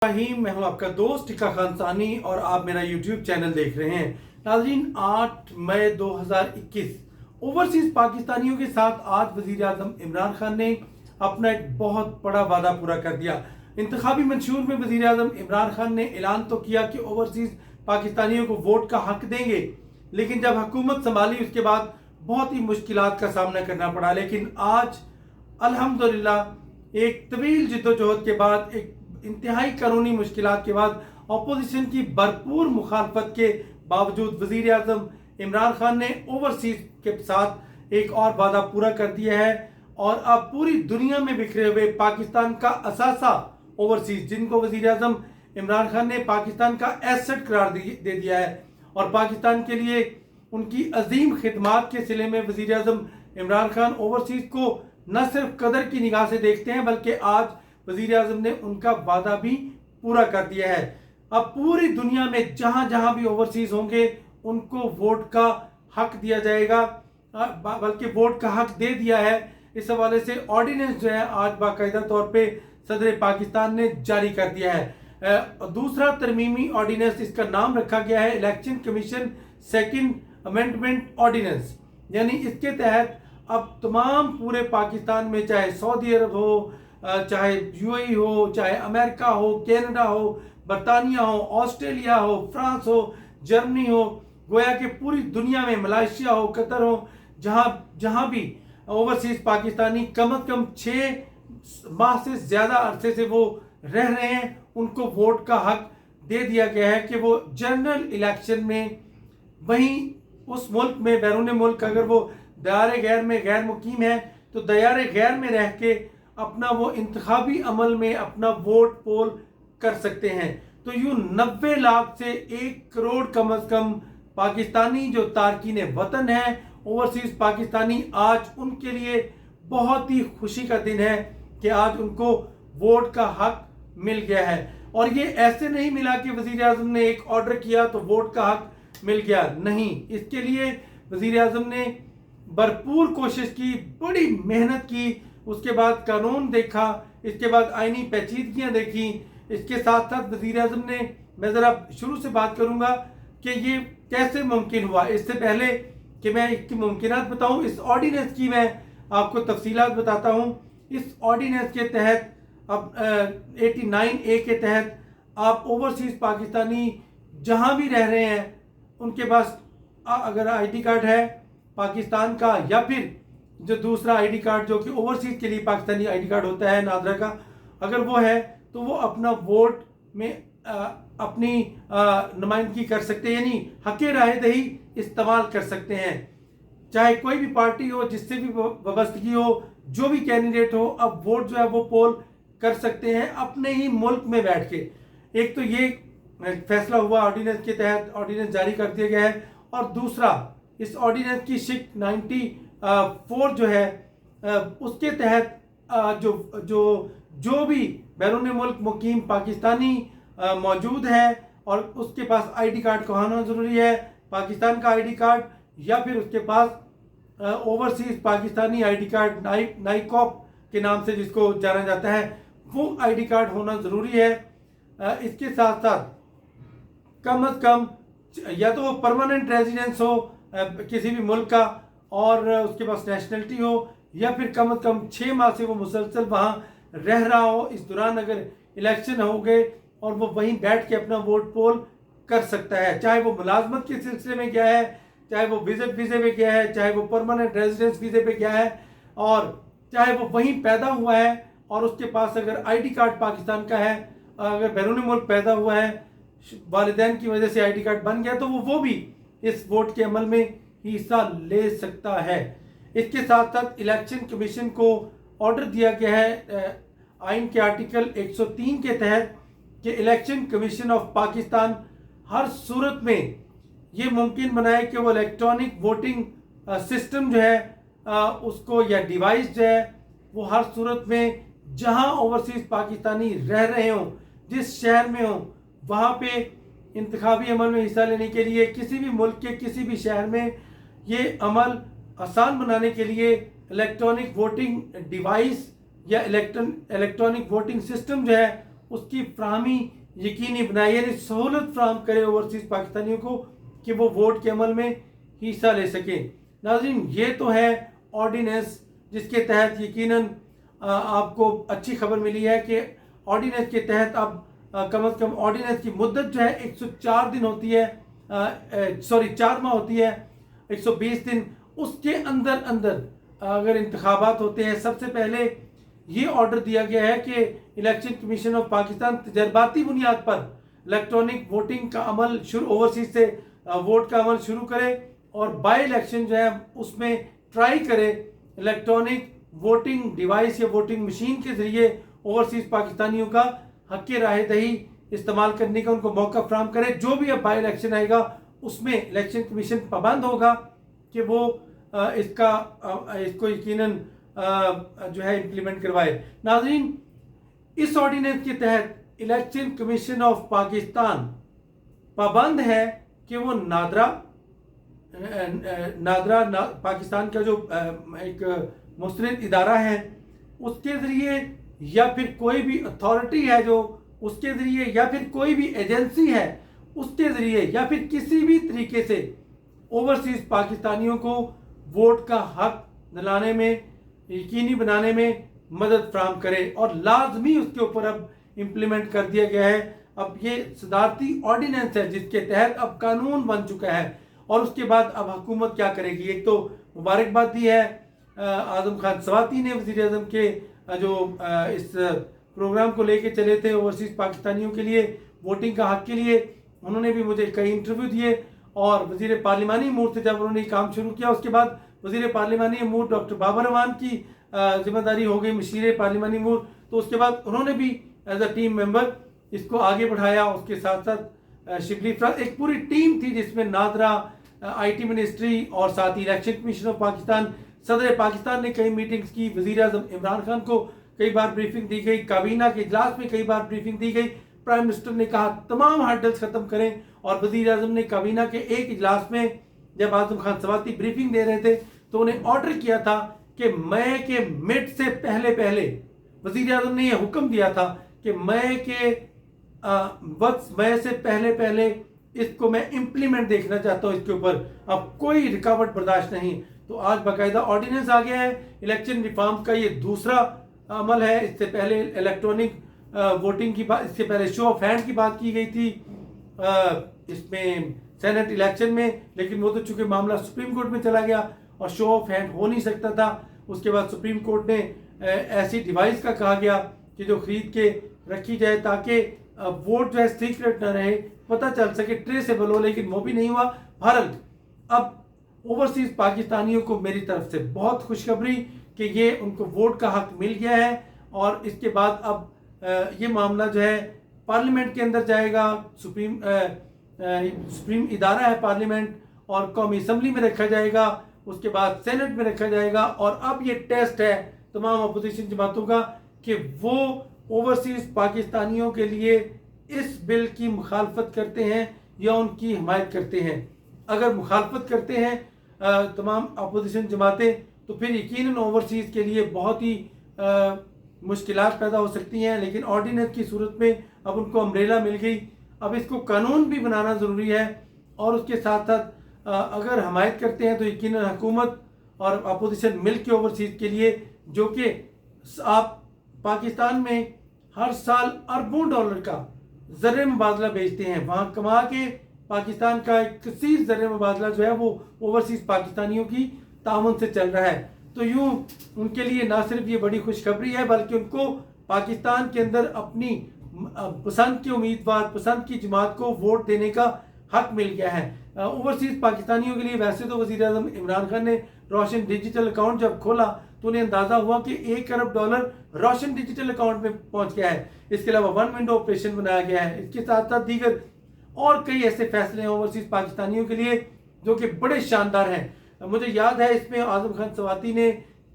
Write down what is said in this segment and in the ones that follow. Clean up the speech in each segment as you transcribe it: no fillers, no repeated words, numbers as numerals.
मैं हूं आपका दोस्त टिका खान सानी और आप मेरा YouTube चैनल देख रहे हैं। नाज़रीन, 8 मई 2021 ओवरसीज पाकिस्तानियों के साथ आज वजीर आजम इमरान खान ने अपना एक बहुत बड़ा वादा पूरा कर दिया। इंतखाबी मंशूर में वजीर आजम इमरान खान ने ऐलान तो किया कि ओवरसीज पाकिस्तानियों को वोट का हक देंगे, लेकिन जब हुकूमत संभाली उसके बाद बहुत ही मुश्किलात का सामना करना पड़ा। लेकिन आज अल्हम्दुलिल्लाह एक तवील जिद्दोजहद के बाद, एक इंतहाई कानूनी मुश्किलात के बाद, अपोजिशन की भरपूर मुखालफत के बावजूद वजीर आजम इमरान खान ने ओवरसीज के साथ एक और वादा पूरा कर दिया है और अब पूरी दुनिया में बिखरे हुए पाकिस्तान का असासा ओवरसीज, जिनको वजीर आजम इमरान खान ने पाकिस्तान का एसेट करार दे दिया है और पाकिस्तान के लिए उनकी अजीम खिदमात के सिले में वजीर आजम इमरान खान ओवरसीज को न सिर्फ कदर की निगाह से देखते हैं, बल्कि आज वजीर आजम ने उनका वादा भी पूरा कर दिया है। अब पूरी दुनिया में जहां जहां भी ओवरसीज होंगे उनको वोट का हक दिया जाएगा, बल्कि वोट का हक दे दिया है। इस हवाले से ऑर्डिनेंस जो है आज बाकायदा तौर पे सदर पाकिस्तान ने जारी कर दिया है। दूसरा तरमीमी ऑर्डिनेंस, इसका नाम रखा गया है election commission second amendment ordinance. यानी इसके तहत अब तमाम पूरे पाकिस्तान में, चाहे सऊदी अरब हो, चाहे यूएई हो, चाहे अमेरिका हो, कनाडा हो, बरतानिया हो, ऑस्ट्रेलिया हो, फ्रांस हो, जर्मनी हो, गोया कि पूरी दुनिया में, मलेशिया हो, कतर हो, जहां भी ओवरसीज पाकिस्तानी कम अज कम 6 माह से ज़्यादा अरसे से वो रह रहे हैं, उनको वोट का हक दे दिया गया है कि वो जनरल इलेक्शन में, वहीं उस मुल्क में, बैरून मुल्क अगर वो दायरे गैर में गैर मुकीम है तो दायरे गैर में रह के अपना वो इंतखाबी अमल में अपना वोट पोल कर सकते हैं। तो यूं 90 लाख से 1 करोड़ कम अज कम पाकिस्तानी जो तारकीन वतन है, ओवरसीज पाकिस्तानी, आज उनके लिए बहुत ही खुशी का दिन है कि आज उनको वोट का हक मिल गया है। और ये ऐसे नहीं मिला कि वजीर आजम ने एक ऑर्डर किया तो वोट का हक मिल गया, नहीं। इसके लिए वजीर आजम ने भरपूर कोशिश की, बड़ी मेहनत की, उसके बाद कानून देखा, इसके बाद आईनी पेचीदगियां देखी। इसके साथ साथ वजीर आजम ने, मैं ज़रा शुरू से बात करूंगा कि ये कैसे मुमकिन हुआ। इससे पहले कि मैं इसकी मुमकिनात बताऊं, इस ऑर्डिनेंस की मैं आपको तफसीलात बताता हूं। इस ऑर्डिनेंस के तहत अब 89A के तहत आप ओवरसीज पाकिस्तानी जहां भी रह रहे हैं उनके पास अगर आईडी कार्ड है पाकिस्तान का, या फिर जो दूसरा आईडी कार्ड जो कि ओवरसीज के लिए पाकिस्तानी आईडी कार्ड होता है नादरा का, अगर वो है तो वो अपना वोट में अपनी नुमाइंदगी कर सकते हैं, यानी हक़े राय दही इस्तेमाल कर सकते हैं। चाहे कोई भी पार्टी हो, जिससे भी वाबस्तगी हो, जो भी कैंडिडेट हो, अब वोट जो है वो पोल कर सकते हैं अपने ही मुल्क में बैठ के। एक तो ये फैसला हुआ, ऑर्डिनेंस के तहत ऑर्डिनेंस जारी कर दिया गया है। और दूसरा, इस ऑर्डिनेंस की शिक 94 जो है उसके तहत जो भी बैरून मुल्क मुकीम पाकिस्तानी मौजूद है और उसके पास आईडी कार्ड का होना ज़रूरी है, पाकिस्तान का आईडी कार्ड, या फिर उसके पास overseas Pakistani ID card, NICOP के नाम से जिसको जाना जाता है, वो आईडी कार्ड होना ज़रूरी है। इसके साथ साथ कम अज़ कम या तो परमानेंट रेजिडेंस हो किसी भी मुल्क का और उसके पास नेशनलिटी हो, या फिर कम अज़ कम 6 माह से वो मुसलसल वहाँ रह रहा हो। इस दौरान अगर इलेक्शन हो गए और वो वहीं बैठ के अपना वोट पोल कर सकता है, चाहे वो मुलाजमत के सिलसिले में गया है, चाहे वो विजिट वीज़े पे गया है, चाहे वो परमानेंट रेजिडेंस वीज़े पे गया है, और चाहे वो वहीं पैदा हुआ है और उसके पास अगर आईडी कार्ड पाकिस्तान का है, अगर बैरून मुल्क पैदा हुआ है, वालिदैन की वजह से आईडी कार्ड बन गया, तो वो भी इस वोट के अमल में हिस्सा ले सकता है। इसके साथ साथ इलेक्शन कमीशन को ऑर्डर दिया गया है आइन के आर्टिकल 103 के तहत कि इलेक्शन कमीशन ऑफ पाकिस्तान हर सूरत में ये मुमकिन बनाए कि वो इलेक्ट्रॉनिक वोटिंग सिस्टम जो है उसको, या डिवाइस जो है वो हर सूरत में जहां ओवरसीज पाकिस्तानी रह रहे हों, जिस शहर में हों, वहाँ पे इंतखाबी अमल में हिस्सा लेने के लिए किसी भी मुल्क के किसी भी शहर में ये अमल आसान बनाने के लिए इलेक्ट्रॉनिक वोटिंग डिवाइस या इलेक्ट्रॉनिक वोटिंग सिस्टम जो है उसकी फराहमी यकीनी बनाए, यानी सहूलत फराहम करे ओवरसीज़ पाकिस्तानियों को कि वो वोट के अमल में हिस्सा ले सकें। नाज़रीन, ये तो है ऑर्डिनेंस जिसके तहत यकीनन आपको अच्छी खबर मिली है कि ऑर्डिनेंस के तहत अब कम अज़ कम ऑर्डिनेंस की मुद्दत जो है 104 दिन होती है, 4 माह होती है, 120 दिन। उसके अंदर अंदर अगर इंतखाबात होते हैं, सबसे पहले ये ऑर्डर दिया गया है कि इलेक्शन कमीशन ऑफ पाकिस्तान तजर्बाती बुनियाद पर इलेक्ट्रॉनिक वोटिंग का अमल शुरू, ओवरसीज से वोट का अमल शुरू करे और बाई इलेक्शन जो है उसमें ट्राई करे इलेक्ट्रॉनिक वोटिंग डिवाइस या वोटिंग मशीन के ज़रिए ओवरसीज पाकिस्तानियों का हक़ राय दही इस्तेमाल करने का उनको मौका फराहम करे। जो भी अब बाई इलेक्शन आएगा उसमें इलेक्शन कमीशन पाबंद होगा कि वो इसको यकीनन जो है इम्प्लीमेंट करवाए। नाज़रीन, इस ऑर्डिनेंस के तहत इलेक्शन कमीशन ऑफ पाकिस्तान पाबंद है कि वो पाकिस्तान का जो एक मुस्तनिद इदारा है उसके ज़रिए या फिर कोई भी अथॉरिटी है जो उसके ज़रिए या फिर कोई भी एजेंसी है उसके ज़रिए या फिर किसी भी तरीके से ओवरसीज़ पाकिस्तानियों को वोट का हक दिलाने में, यकीनी बनाने में मदद फराहम करे और लाजमी उसके ऊपर अब इम्प्लीमेंट कर दिया गया है। अब ये सदारती ऑर्डिनेंस है जिसके तहत अब कानून बन चुका है और उसके बाद अब हुकूमत क्या करेगी। एक तो मुबारकबाद दी है आज़म खान सवाती ने, वज़ीर आज़म के जो इस प्रोग्राम को लेके चले थे ओवरसीज़ पाकिस्तानियों के लिए वोटिंग का हक के लिए, उन्होंने भी मुझे कई इंटरव्यू दिए और वज़ीर पार्लिमानी अमूर से जब उन्होंने काम शुरू किया उसके बाद वज़ीर पार्लिमानी अमूर डॉक्टर बाबर रहमान की जिम्मेदारी हो गई मशीर पार्लिमानी अमूर, तो उसके बाद उन्होंने भी एज अ टीम मेंबर इसको आगे बढ़ाया। उसके साथ साथ शिबली फराज, एक पूरी टीम थी जिसमें नादरा, IT मिनिस्ट्री और साथ ही इलेक्शन कमीशन ऑफ पाकिस्तान, सदर पाकिस्तान ने कई मीटिंग्स की, वज़ीर आज़म इमरान खान को कई बार ब्रीफिंग दी गई, काबीना के इजलास में कई बार ब्रीफिंग दी गई। प्राइम मिनिस्टर ने कहा तमाम हर्डल्स ख़त्म करें और वज़ीर आज़म ने काबीना के एक इजलास में जब आज़म खान सवाती ब्रीफिंग दे रहे थे तो उन्हें ऑर्डर किया था कि मई के मिड से पहले पहले वज़ीर आज़म ने यह हुक्म दिया था कि मई से पहले पहले इसको मैं इम्प्लीमेंट देखना चाहता हूँ, इसके ऊपर अब कोई रुकावट बर्दाश्त नहीं। तो आज बाकायदा ऑर्डिनेंस आ गया है। इलेक्शन रिफॉर्म का ये दूसरा अमल है। इससे पहले इलेक्ट्रॉनिक वोटिंग की बात, इससे पहले शो ऑफ हैंड की बात की गई थी इसमें सेनेट इलेक्शन में, लेकिन वो तो चूंकि मामला सुप्रीम कोर्ट में चला गया और शो ऑफ हैंड हो नहीं सकता था। उसके बाद सुप्रीम कोर्ट ने ऐसी डिवाइस का कहा गया कि जो खरीद के रखी जाए ताकि वोट जो है सीक्रेट ना रहे, पता चल सके, ट्रेसेबल हो, लेकिन वो भी नहीं हुआ। बहरहाल अब ओवरसीज़ पाकिस्तानियों को मेरी तरफ से बहुत खुशखबरी कि ये उनको वोट का हक मिल गया है और इसके बाद अब ये मामला जो है पार्लियामेंट के अंदर जाएगा। सुप्रीम इदारा है पार्लियामेंट और कौमी असम्बली में रखा जाएगा, उसके बाद सेनेट में रखा जाएगा और अब ये टेस्ट है तमाम अपोजिशन जमातों का कि वो ओवरसीज़ पाकिस्तानियों के लिए इस बिल की मुखालफत करते हैं या उनकी हिमायत करते हैं। अगर मुखालफत करते हैं तमाम अपोजिशन जमातें तो फिर यकीनन ओवरसीज़ के लिए बहुत ही मुश्किलात पैदा हो सकती हैं, लेकिन ऑर्डिनेंस की सूरत में अब उनको अम्ब्रेला मिल गई। अब इसको कानून भी बनाना ज़रूरी है और उसके साथ साथ अगर हमायत करते हैं तो यकीनन हुकूमत और अपोजिशन मिल के ओवरसीज़ के लिए, जो कि आप पाकिस्तान में हर साल अरबों डॉलर का ज़र मुबादला बेचते हैं, वहाँ कमा के पाकिस्तान का एक कसीर ज़र मुबादला जो है वो ओवरसीज़ पाकिस्तानियों की ताउन से चल रहा है। तो यूँ उनके लिए ना सिर्फ ये बड़ी खुशखबरी है बल्कि उनको पाकिस्तान के अंदर अपनी पसंद के उम्मीदवार, पसंद की जमात को वोट देने का हक मिल गया है। ओवरसीज़ पाकिस्तानियों के लिए वैसे तो वज़ीर आज़म इमरान खान ने रोशन डिजिटल अकाउंट जब खोला तो उन्हें अंदाज़ा हुआ कि $1 अरब रोशन डिजिटल अकाउंट में पहुंच गया है। इसके अलावा वन विंडो ऑपरेशन बनाया गया है। इसके साथ साथ दीगर और कई ऐसे फैसले हैं ओवरसीज़ पाकिस्तानियों के लिए जो कि बड़े शानदार हैं। मुझे याद है इसमें आज़म खान सवाती ने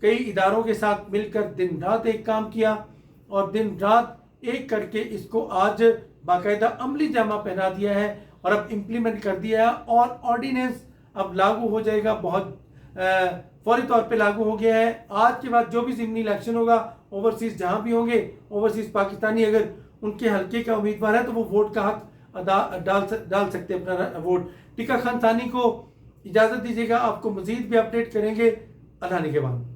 कई इदारों के साथ मिलकर दिन रात एक काम किया और दिन रात एक करके इसको आज बाकायदा अमली जामा पहना दिया है और अब इम्प्लीमेंट कर दिया है और ऑर्डिनेंस अब लागू हो जाएगा, बहुत फौरी तौर पे लागू हो गया है। आज के बाद जो भी ज़िमनी इलेक्शन होगा ओवरसीज़ जहाँ भी होंगे, ओवरसीज़ पाकिस्तानी अगर ان کے حلقے کا امیدوار ہے تو وہ ووٹ کا حق ڈال سکتے ہیں اپنا ووٹ۔ ٹکا خان ثانی کو اجازت دیجیے گا، آپ کو مزید بھی اپڈیٹ کریں گے اللہ نے کے بعد۔